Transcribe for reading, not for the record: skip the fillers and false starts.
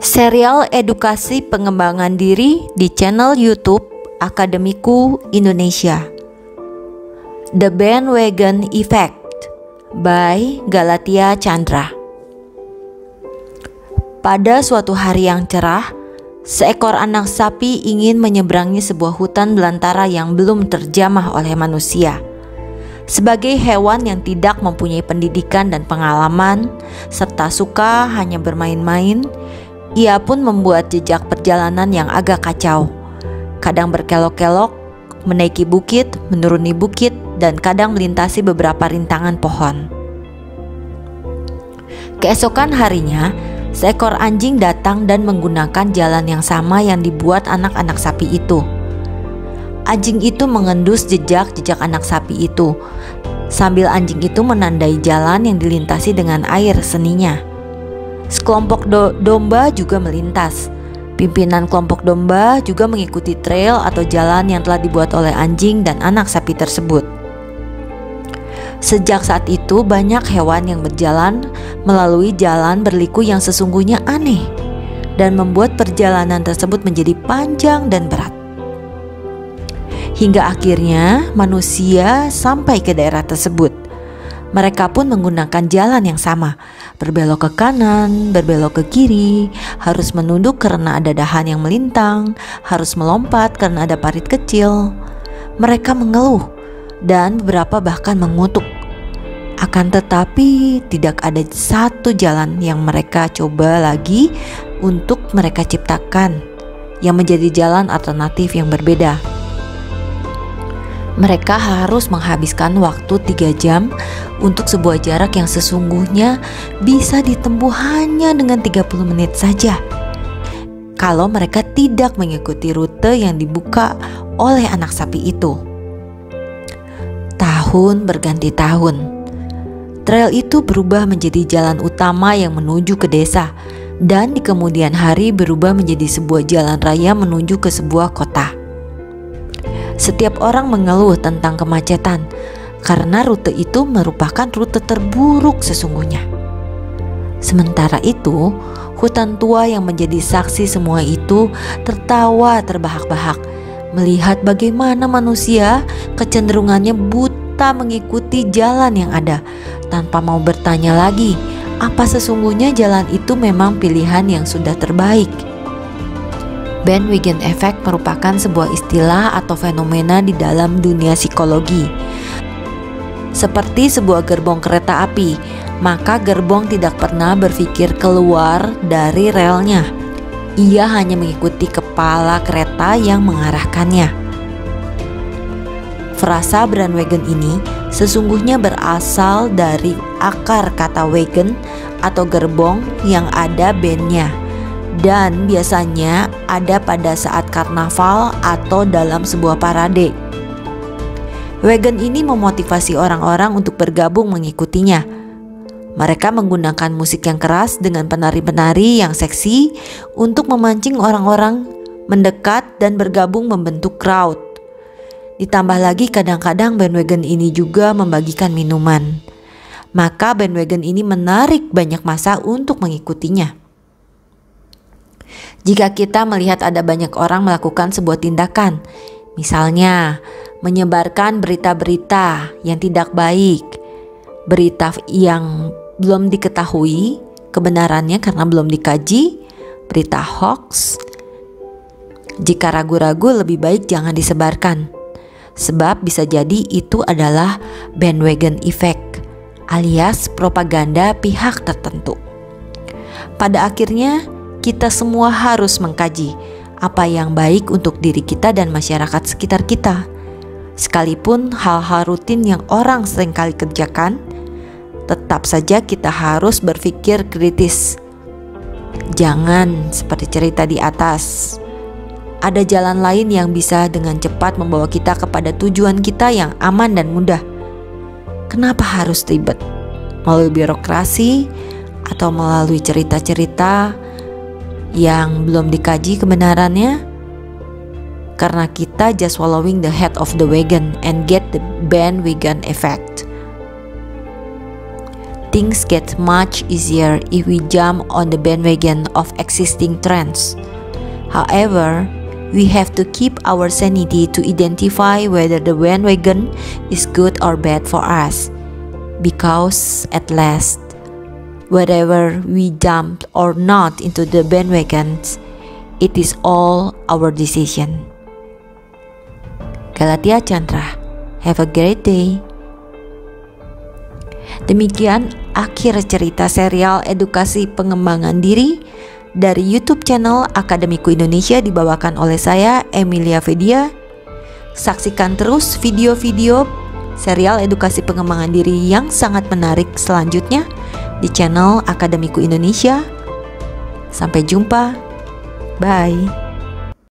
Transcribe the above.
Serial edukasi pengembangan diri di channel YouTube Akademiku Indonesia. The Bandwagon Effect by Galatia Chandra. Pada suatu hari yang cerah, seekor anak sapi ingin menyeberangi sebuah hutan belantara yang belum terjamah oleh manusia. Sebagai hewan yang tidak mempunyai pendidikan dan pengalaman, serta suka hanya bermain-main, ia pun membuat jejak perjalanan yang agak kacau. Kadang berkelok-kelok, menaiki bukit, menuruni bukit, dan kadang melintasi beberapa rintangan pohon. Keesokan harinya, seekor anjing datang dan menggunakan jalan yang sama yang dibuat anak-anak sapi itu. Anjing itu mengendus jejak-jejak anak sapi itu, sambil anjing itu menandai jalan yang dilintasi dengan air seninya. Sekelompok domba juga melintas. Pimpinan kelompok domba juga mengikuti trail atau jalan yang telah dibuat oleh anjing dan anak sapi tersebut. Sejak saat itu banyak hewan yang berjalan melalui jalan berliku yang sesungguhnya aneh dan membuat perjalanan tersebut menjadi panjang dan berat. Hingga akhirnya manusia sampai ke daerah tersebut. Mereka pun menggunakan jalan yang sama, berbelok ke kanan, berbelok ke kiri, harus menunduk karena ada dahan yang melintang, harus melompat karena ada parit kecil. Mereka mengeluh dan beberapa bahkan mengutuk. Akan tetapi tidak ada satu jalan yang mereka coba lagi untuk mereka ciptakan yang menjadi jalan alternatif yang berbeda. Mereka harus menghabiskan waktu 3 jam untuk sebuah jarak yang sesungguhnya bisa ditempuh hanya dengan 30 menit saja kalau mereka tidak mengikuti rute yang dibuka oleh anak sapi itu. Tahun berganti tahun, trail itu berubah menjadi jalan utama yang menuju ke desa, dan di kemudian hari berubah menjadi sebuah jalan raya menuju ke sebuah kota. Setiap orang mengeluh tentang kemacetan karena rute itu merupakan rute terburuk sesungguhnya. Sementara itu, hutan tua yang menjadi saksi semua itu tertawa terbahak-bahak melihat bagaimana manusia kecenderungannya buta mengikuti jalan yang ada tanpa mau bertanya lagi apa sesungguhnya jalan itu memang pilihan yang sudah terbaik. Bandwagon effect merupakan sebuah istilah atau fenomena di dalam dunia psikologi. Seperti sebuah gerbong kereta api, maka gerbong tidak pernah berpikir keluar dari relnya. Ia hanya mengikuti kepala kereta yang mengarahkannya. Frasa bandwagon ini sesungguhnya berasal dari akar kata wagon atau gerbong yang ada bandnya, dan biasanya ada pada saat karnaval atau dalam sebuah parade. Wagon ini memotivasi orang-orang untuk bergabung mengikutinya. Mereka menggunakan musik yang keras dengan penari-penari yang seksi untuk memancing orang-orang mendekat dan bergabung membentuk crowd. Ditambah lagi kadang-kadang bandwagon ini juga membagikan minuman. Maka bandwagon ini menarik banyak massa untuk mengikutinya. Jika kita melihat ada banyak orang melakukan sebuah tindakan, misalnya menyebarkan berita-berita yang tidak baik, berita yang belum diketahui kebenarannya karena belum dikaji, berita hoax, jika ragu-ragu lebih baik jangan disebarkan, sebab bisa jadi itu adalah bandwagon effect alias propaganda pihak tertentu. Pada akhirnya kita semua harus mengkaji apa yang baik untuk diri kita dan masyarakat sekitar kita. Sekalipun hal-hal rutin yang orang seringkali kerjakan, tetap saja kita harus berpikir kritis. Jangan seperti cerita di atas. Ada jalan lain yang bisa dengan cepat membawa kita kepada tujuan kita yang aman dan mudah. Kenapa harus ribet? Melalui birokrasi atau melalui cerita-cerita yang belum dikaji kebenarannya, karena kita just following the head of the wagon and get the bandwagon effect. Things get much easier if we jump on the bandwagon of existing trends. However, we have to keep our sanity to identify whether the bandwagon is good or bad for us. Because at last, whether we jump or not into the bandwagons, it is all our decision. Galatia Chandra, have a great day. Demikian akhir cerita serial edukasi pengembangan diri dari YouTube channel Akademiku Indonesia dibawakan oleh saya, Emilia Vedia. Saksikan terus video-video serial edukasi pengembangan diri yang sangat menarik selanjutnya di channel Akademiku Indonesia. Sampai jumpa. Bye.